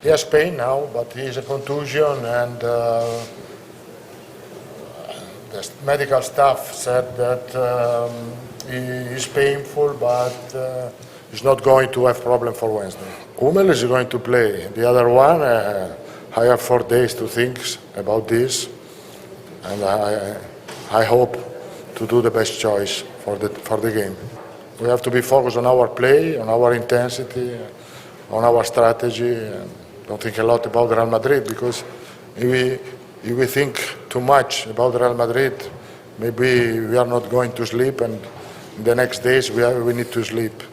He has pain now, but he has a contusion, and the medical staff said that he is painful, but he's not going to have problem for Wednesday. Hummels is going to play. The other one, I have 4 days to think about this, and I hope to do the best choice for the game. We have to be focused on our play, on our intensity, on our strategy. Don't think a lot about Real Madrid, because if we think too much about Real Madrid, maybe we are not going to sleep, and the next days we need to sleep.